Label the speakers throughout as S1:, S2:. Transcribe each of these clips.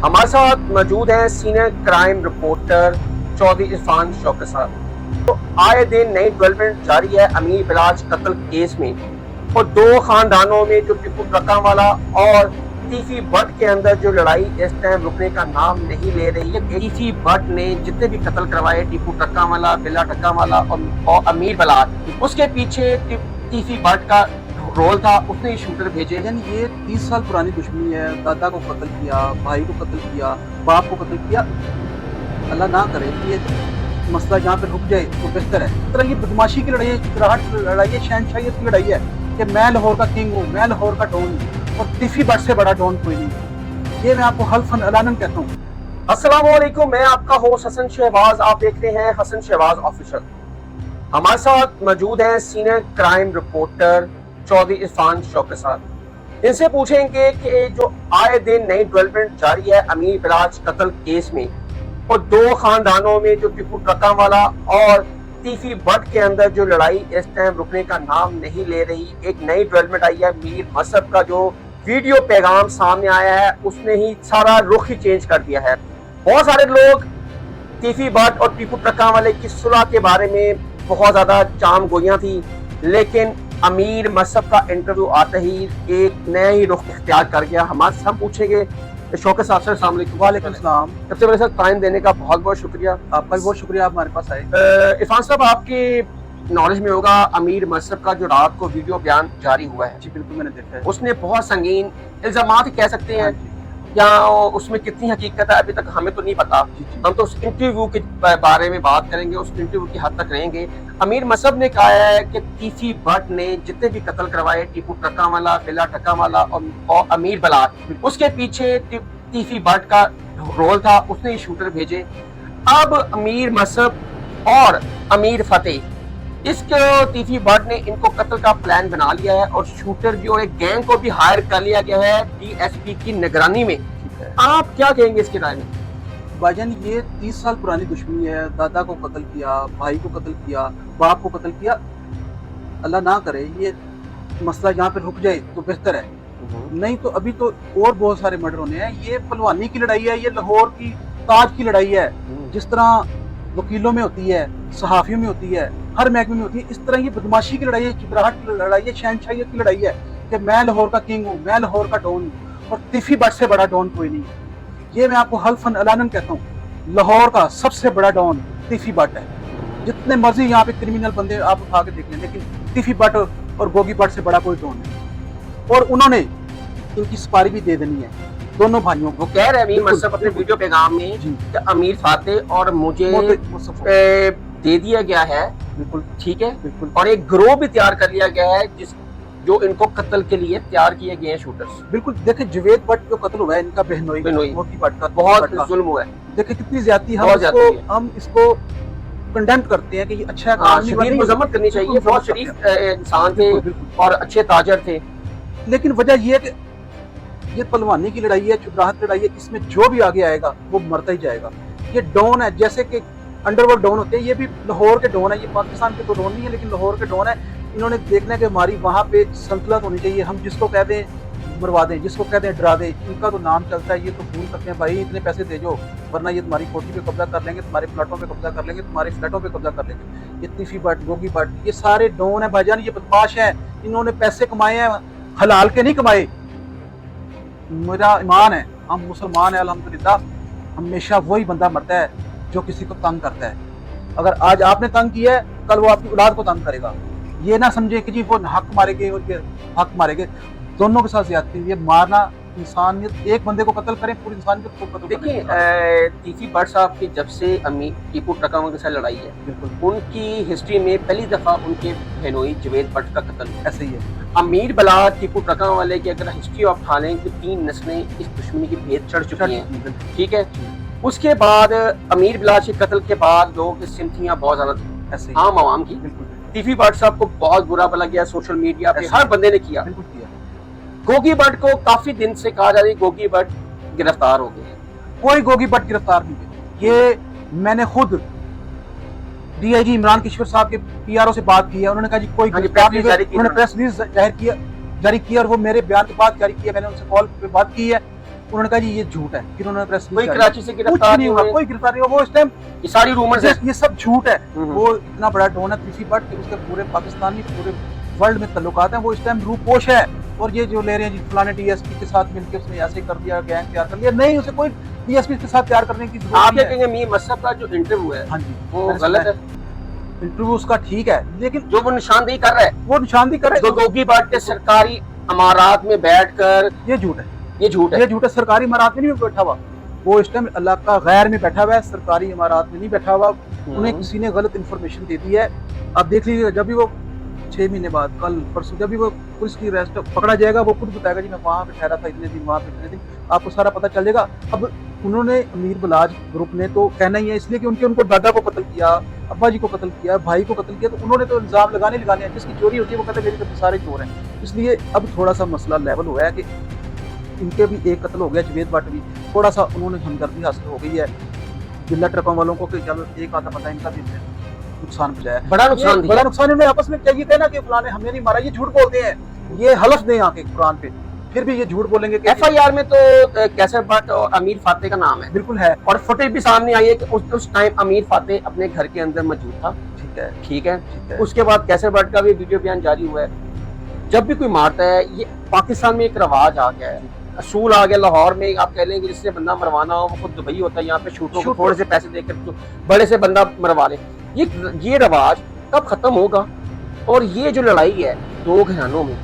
S1: हमारे साथ मौजूद हैं senior crime reporter Chaudhary Irfan Shaukat साहब। तो आए दिन नई डेवलपमेंट जारी है अमीर बिलाज कत्ल केस में और दो खानदानों में जो टीपू ट्रकावाला और तीफी भट्ट के अंदर जो लड़ाई इस टाइम रुकने का नाम नहीं ले रही है। तीफी भट्ट ने जितने भी कत्ल करवाए टीपू ट्रकावाला, बिल्ला ट्रकावाला और अमीर बिलाज, उसके पीछे तीफी भट्ट का रोल था। उसने शूटर भेजे।
S2: यानी ये 30 साल पुरानी दुश्मनी है। दादा को कत्ल किया, भाई को कत्ल किया, बाप को कत्ल किया। अल्लाह ना करे कि ये मसला यहाँ पे रुक जाए तो बेहतर है। इस तरह की बदमाशी की लड़ाई है, चिकराहट की लड़ाई है, शहनशाहियत की लड़ाई है कि मैं लाहौर का किंग हूँ, मैं लाहौर का डॉन हूँ और तीफी भट्ट से बड़ा डॉन कोई नहीं। ये मैं आपको हल्फन अलानन कहता हूँ।
S1: अस्सलाम वालेकुम, मैं आपका होस्ट हसन शहबाज। आप देख रहे हैं हसन शहबाज ऑफिशियल। हमारे साथ मौजूद हैं senior crime reporter Chaudhary Irfan Shaukat साहब। इनसे पूछेंगे कि जो आए दिन नई डेवलपमेंट जारी है अमीर बिलाज कत्ल केस में और दो खानदानों में जो टीपू ट्रकावाला और तीफी भट्ट के अंदर जो लड़ाई इस टाइम रुकने का नाम नहीं ले रही। एक नई डेवलपमेंट आई है, मीर मसहब का जो वीडियो पैगाम सामने आया है उसने ही सारा रुख ही चेंज कर दिया है। बहुत सारे लोग तीफी भट्ट और टीपू ट्रकावाले की सुलह के बारे में बहुत ज्यादा चाम गोइयां थी, लेकिन अमीर मसहब का इंटरव्यू आते ही एक नया ही रुख इख्तियार कर गया। हमारे हम पूछेंगे शौकत साहब से। अस्सलाम वालेकुम।
S2: वालेकुम सलाम।
S1: सबसे पहले सर टाइम देने का बहुत बहुत शुक्रिया।
S2: आपका भी बहुत शुक्रिया, आप हमारे पास आए।
S1: इरफान साहब, आपके नॉलेज में होगा अमीर मसहब का जो रात को वीडियो बयान जारी हुआ है।
S2: जी बिल्कुल, मैंने देखा है।
S1: उसने बहुत संगीन इल्जामात कह सकते हैं या उसमें कितनी हकीकत है अभी तक हमें तो नहीं पता। हम तो उस इंटरव्यू के बारे में बात करेंगे, उस इंटरव्यू की हद तक रहेंगे। अमीर मसहब ने कहा है कि तीफी भट्ट ने जितने भी कत्ल करवाए टीपू ट्रकावाला, बिल्ला ट्रकावाला और अमीर बिलाज, उसके पीछे तीफी भट्ट का रोल था। उसने शूटर भेजे। अब अमीर मसहब और अमीर फतेह, इसके तीफी भट्ट ने इनको कत्ल का प्लान बना लिया है और शूटर भी और एक गैंग को भी हायर कर लिया गया है डीएसपी की निगरानी में। आप क्या कहेंगे इसके बारे में?
S2: भाईजान, ये 30 साल पुरानी दुश्मनी है। दादा को कत्ल किया, भाई को कत्ल किया, बाप को कत्ल किया। अल्लाह ना करे ये मसला यहाँ पे रुक जाए तो बेहतर है। नहीं तो अभी तो और बहुत सारे मर्डर होने हैं। ये पहलवानी की लड़ाई है, ये लाहौर की ताज की लड़ाई है। जिस तरह वकीलों में होती है, सहाफियों में होती है, हर महकमे में होती है, इस तरह ये बदमाशी की लड़ाई है, चिकराहट की लड़ाई है, शहनशाहियत की लड़ाई है कि मैं लाहौर का किंग हूँ, मैं लाहौर का डॉन हूँ और तीफी भट्ट से बड़ा डॉन कोई नहीं। ये मैं आपको हल्फन अलानन कहता हूँ। लाहौर का सबसे बड़ा डॉन तीफी भट्ट है। जितने मर्जी यहाँ पे क्रिमिनल बंदे आप उठा के देख लें, लेकिन तीफी भट्ट और गोगी भट्ट से बड़ा कोई डॉन नहीं। और उन्होंने इनकी सपारी भी दे देनी है दोनों भाइयों को।
S1: वो कह रहे हैं अमीर मसहब अपने वीडियो पैगाम में कि अमीर फातेह और मुझे दे दिया गया है।
S2: बिल्कुल
S1: ठीक है,
S2: बिल्कुल।
S1: और एक ग्रोह भी तैयार कर लिया गया है जो इनको कत्ल के लिए तैयार किए गए हैं शूटर्स।
S2: बिल्कुल। देखे जवेद भट्ट जो कत्ल हुआ है, इनका बहनोई मोती भट्ट का
S1: बहुत जुल्म हुआ है।
S2: देखे कितनी ज्यादती। हम इसको कंडेम करते हैं कि ये अच्छा काम नहीं,
S1: मजम्मत करनी चाहिए। बहुत शरीफ इंसान थे और अच्छे ताजर थे।
S2: लेकिन वजह ये है कि ये पहलवानी की लड़ाई है, चुपराहट लड़ाई है। इसमें जो भी आगे आएगा वो मरता ही जाएगा। ये डॉन है, जैसे कि अंडरवर्ल्ड डॉन होते हैं, ये भी लाहौर के डॉन है। ये पाकिस्तान के तो डॉन नहीं है, लेकिन लाहौर के डॉन है। इन्होंने देखना है कि हमारी वहाँ पे संतुलन होनी चाहिए। हम जिसको कह दें मरवा दें, जिसको कह दें डरा दें, इनका तो नाम चलता है। ये तो भूल करते हैं भाई इतने पैसे दे जो, वरना ये तुम्हारी कोठी पे कब्जा कर लेंगे, तुम्हारे प्लाटों पे कब्जा कर लेंगे, तुम्हारे फ्लैटों पे कब्जा कर लेंगे। ये तीफी भट्ट, गोगी भट्ट, ये सारे डॉन है भाईजान। ये बदमाश है। इन्होंने पैसे कमाए हैं, हलाल के नहीं कमाए। मेरा ईमान है, हम मुसलमान हैं अल्हम्दुलिल्लाह। हमेशा वही बंदा मरता है जो किसी को तंग करता है। अगर आज आपने तंग किया है, कल वो आपकी औलाद को तंग करेगा। ये ना समझे कि जी वो हक मारेंगे और ये हक मारेंगे। दोनों के साथ ज्यादती। ये मारना इंसानियत, एक बंदे को कत्ल करें पूरी इंसानियत को कत्ल।
S1: देखिए तीफी भट्ट साहब की जब से अमीर टीपू ट्रकावाला के साथ लड़ाई है, बिल्कुल उनकी हिस्ट्री में पहली दफा उनके बहनोई जवेद भट्ट का कत्ल
S2: ऐसे ही है।
S1: अमीर बिलाज टीपू ट्रकावाले की अगर हिस्ट्री ऑफ उठा लें तो 3 नस्लें इस दुश्मनी की भेद चढ़ चुकी हैं। ठीक है, उसके बाद अमीर बिलाज के कत्ल के बाद लोग सिमथियां बहुत ज्यादा थी ऐसे आम आवाम की। तीफी भट्ट साहब को बहुत बुरा भला गया, सोशल मीडिया पे हर बंदे ने किया। गोगी भट्ट को काफी दिन से कहा जा रही है गोगी भट्ट गिरफ्तार हो गए।
S2: कोई गोगी भट्ट गिरफ्तार नहीं है। ये मैंने खुद डीआईजी इमरान किशोर साहब के पीआरओ से बात की है। उन्होंने कहा जी कोई गिरफ्तार नहीं। उन्होंने प्रेस रिलीज जारी किया और वो मेरे बयान के बाद जारी किया। मैंने उनसे कॉल पे बात की है। उन्होंने कहा जी ये झूठ है, फिर उन्होंने प्रेस
S1: कोई
S2: रिलीज
S1: कराची से
S2: कुछ
S1: गिरफ्तार
S2: नहीं हुआ, कोई गिरफ्तार नहीं हुआ। वो इस टाइम
S1: ये सारी रूमर्स है।
S2: ये सब झूठ है। वो इतना बड़ा डॉन है तीसरी बट उसके पूरे पाकिस्तान में पूरे वर्ल्ड में ताल्लुकात हैं। वो इस टाइम रूपोश है। और ये जो ले रहे हैं जी फलाने डीएसपी के साथ मिलकर उसने ऐसे कर दिया, गैंग तैयार कर लिया, नहीं उसे कोई डीएसपी के साथ तैयार करने की जरूरत
S1: आप
S2: नहीं
S1: क्या
S2: है।
S1: कहेंगे मीर मसरफ का जो इंटरव्यू है
S2: हाँ जी,
S1: वो
S2: मैंने
S1: गलत
S2: सुना
S1: है?
S2: इंटरव्यू उसका ठीक है, लेकिन
S1: जो वो निशानदेही कर रहा है,
S2: वो निशानदेही कर रहे हैं,
S1: गोगी बाट के सरकारी अमारात में बैठकर,
S2: ये झूठ है।
S1: ये झूठ है।
S2: ये झूठा सरकारी इमारत में नहीं बैठा हुआ, वो इस टाइम अल्लाह का गैर में बैठा हुआ है, सरकारी इमारत में नहीं बैठा हुआ। उन्हें किसी ने गलत इन्फॉर्मेशन दे दी है। आप देख लीजिए जब भी वो 6 महीने बाद कल परसों जब भी वो पुलिस की अरेस्ट पकड़ा जाएगा वो खुद बताएगा जी मैं वहाँ पे ठहरा था इतने दिन, वहाँ पे इतने दिन, आपको सारा पता चल जाएगा। अब उन्होंने अमीर बलाज ग्रुप ने तो कहना ही है, इसलिए कि उनको दादा को कत्ल किया, अब्बा जी को कत्ल किया, भाई को कत्ल किया, तो उन्होंने तो इल्जाम लगाने हैं। जिसकी चोरी होती है वो कहते हैं मेरे तो सारे चोर हैं। इसलिए अब थोड़ा सा मसला लेवल हुआ है कि इनके भी एक कत्ल हो गया, जवेद भट्ट भी, थोड़ा सा उन्होंने हमदर्दी हासिल हो गई है जिला ट्रकों वालों को कि चलो एक आधा पता इनका भी नुकसान पहुंचाया,
S1: बड़ा नुकसान दिया।
S2: बड़ा नुकसान। इन्हें आपस में चाहिए कहना कि फलाने हमने नहीं मारा, ये झूठ बोलते हैं, ये हलफ दें आके कुरान पे, फिर भी ये झूठ बोलेंगे कि
S1: एफआईआर में तो कैसर भट्ट और अमीर फाते का नाम है,
S2: बिल्कुल है।
S1: और फुटेज भी सामने आई है कि उस टाइम अमीर फाते अपने घर के अंदर मौजूद था। ठीक है। उसके बाद कैसर भट्ट का भी वीडियो बयान जारी हुआ है। जब भी कोई मारता है, ये पाकिस्तान में एक रवाज आ गया है, असूल आ गया। लाहौर में आप कह लेंगे जिससे बंदा मरवाना हो वो खुद दुबई होता है, यहाँ पे शूटों को थोड़े से पैसे देकर तो बड़े से बंदा मरवा ले। ये रवाज कब खत्म होगा? और ये जो लड़ाई है दो घरानों में,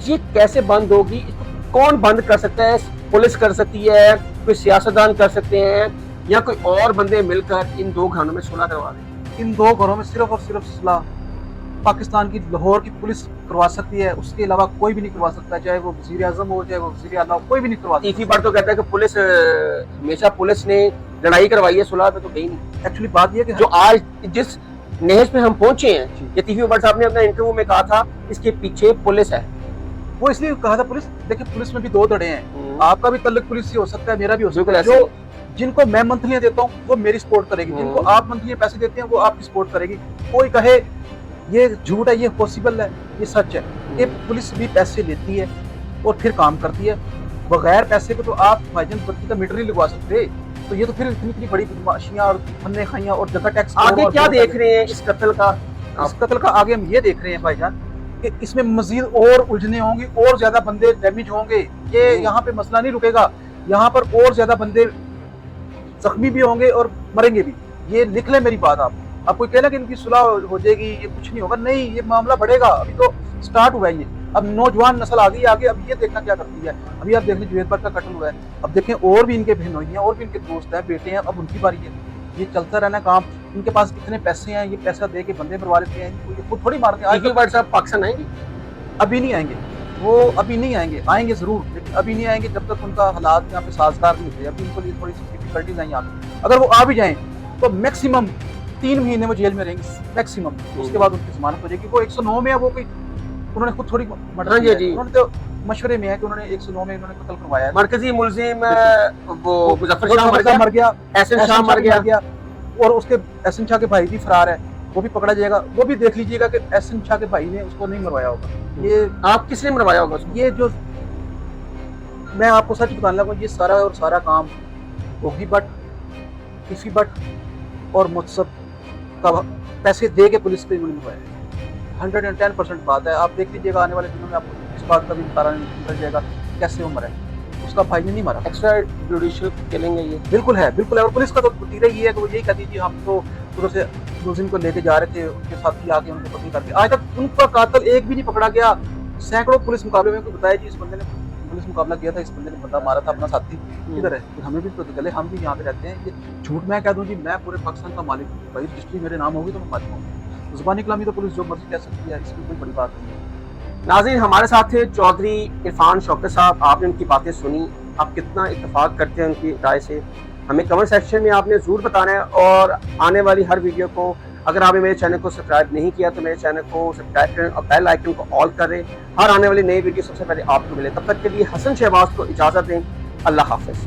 S1: ये कैसे बंद होगी? इसको कौन बंद कर सकता है? पुलिस कर सकती है, कोई सियासतदान कर सकते हैं, या कोई और बंदे मिलकर इन दो घरानों में सुलह करवा दें?
S2: इन दो घरों में सिर्फ और सिर्फ सुलह पाकिस्तान की लाहौर की पुलिस करवा सकती है, उसके अलावा कोई भी नहीं करवा सकता, चाहे वो वज़ीर आज़म हो, चाहे वो वज़ीर आला हो, कोई भी नहीं करवा सकता।
S1: तीसरी बार तो कहता है कि पुलिस हमेशा पुलिस ने लड़ाई करवाई है, सुलह पे तो गई नहीं।
S2: एक्चुअली बात ये है कि
S1: जो आज जिस नहज पे हम पहुंचे हैं, ये तीसरी बार साहब ने अपने इंटरव्यू में कहा था, इसके पीछे पुलिस है।
S2: वो इसलिए कहा था पुलिस, देखिए पुलिस में भी दो धड़े हैं, आपका भी तल्लुक पुलिस से हो सकता है, मेरा भी हो सकता है। जो जिनको मैं मंथली देता हूँ वो मेरी सपोर्ट करेगी, जिनको आप मंथली पैसे देते हैं वो आपकी सपोर्ट करेगी। कोई कहे ये झूठ है, ये पॉसिबल है, ये सच है। ये पुलिस भी पैसे लेती है और फिर काम करती है। बगैर पैसे को तो आप भाईजान बत्ती का मीटर नहीं लगवा सकते। तो ये तो फिर इतनी बड़ी बदमाशियां और फन्ने खाइयां और जगह टैक्स।
S1: आगे क्या देख रहे हैं इस कत्ल का?
S2: इस कत्ल का आगे हम ये देख रहे हैं भाईजान कि इसमें मजीद और उलझने होंगी, और ज्यादा बंदे डैमेज होंगे। ये यहाँ पे मसला नहीं रुकेगा, यहाँ पर और ज्यादा बंदे जख्मी भी होंगे और मरेंगे भी। ये लिख ले मेरी बात। आप कोई कहना कि इनकी सुलह हो जाएगी, ये कुछ नहीं होगा, नहीं, ये मामला बढ़ेगा। अभी तो स्टार्ट हुआ है ये, अब नौजवान नस्ल आ गई आगे, अब ये देखना क्या करती है। अभी आप देख लें जवेद भट्ट का कत्ल हुआ है, अब देखें और भी इनके बहनोई हैं, और भी इनके दोस्त हैं, बेटे हैं, अब उनकी बारी है। ये चलता रहना काम। इनके पास कितने पैसे हैं, ये पैसा दे के बंदे मरवा लेते हैं, ये खुद थोड़ी मारते हैं।
S1: भट्ट साहब पाकिस्तान आएंगे?
S2: अभी नहीं आएंगे, वो अभी नहीं आएंगे, आएंगे जरूर, लेकिन अभी नहीं आएंगे जब तक उनका हालात यहाँ पे साजगार नहीं होते। अभी इनको लिए थोड़ी सी डिफिकल्टीज आई यहाँ पे। अगर वो आ भी जाएं तो मैक्सिमम 3 महीने वो जेल में रहेंगे मैक्सिमम। उसके बाद उनकी जमानत हो जाएगी। वो 109 में है, वो कोई उन्होंने खुद थोड़ी मर्डर किया है। उन्होंने तो मशवरे में है कि उन्होंने 109 में उन्होंने कत्ल करवाया है।
S1: मरकजी मुलजिम वो मुजफ्फर शाह
S2: मर गया,
S1: एहसन शाह मर गया,
S2: और उसके एहसन शाह के भाई भी फरार है, वो भी पकड़ा जाएगा। वो भी देख लीजिएगा कि एहसन शाह के भाई ने उसको नहीं मरवाया होगा। ये
S1: आप किसने मरवाया होगा उसको?
S2: ये जो मैं आपको सच बताने लगा, ये सारा और सारा काम गोगी भट्ट, किसी भट्ट और मुत्सब का पैसे दे के पुलिस पे मरवाया। 110% बात है। आप देख लीजिएगा आने वाले दिनों में आपको इस बात का भी पता निकल जाएगा कैसे वो मरा है। उसका भाई ने नहीं मारा।
S1: एक्स्ट्रा जुडिशियल किलिंग है ये।
S2: बिल्कुल है, बिल्कुल है। और पुलिस का तो तीरा ही है कि वो यही कहती थी हम तो उधर से मुलजिम को लेके जा रहे थे, उनके साथ ही आके उनको पकड़ करके। आज तक उनका कातिल एक भी नहीं पकड़ा गया। सैकड़ों पुलिस मुकाबले में बताया जी इस बंदे ने पुलिस मुकाबला किया था, इस बंदे ने बंदा मारा था, अपना साथी इधर है, तो हमें भी पता चले, हम भी यहाँ पे रहते हैं। ये झूठ मैं कह दूं जी, मैं पूरे पाकिस्तान का मालिक हूँ भाई, रजिस्ट्री मेरे नाम होगी तो मैं मालिक हूँ। जुबानी कलामी तो पुलिस जो मर्जी कह सकती है, इसकी कोई बड़ी बात नहीं है।
S1: नाज़रीन, हमारे साथ थे चौधरी इरफान शौकत साहब। आपने उनकी बातें सुनी, आप कितना इत्तेफाक करते हैं उनकी राय से, हमें कमेंट सेक्शन में आपने ज़रूर बताना है। और आने वाली हर वीडियो को, अगर आपने मेरे चैनल को सब्सक्राइब नहीं किया तो मेरे चैनल को सब्सक्राइब करें और बेल आइकन को ऑल करें। हर आने वाली नई वीडियो सबसे पहले आपको मिले। तब तक के लिए हसन शहबाज को इजाज़त दें। अल्लाह हाफ़िज़।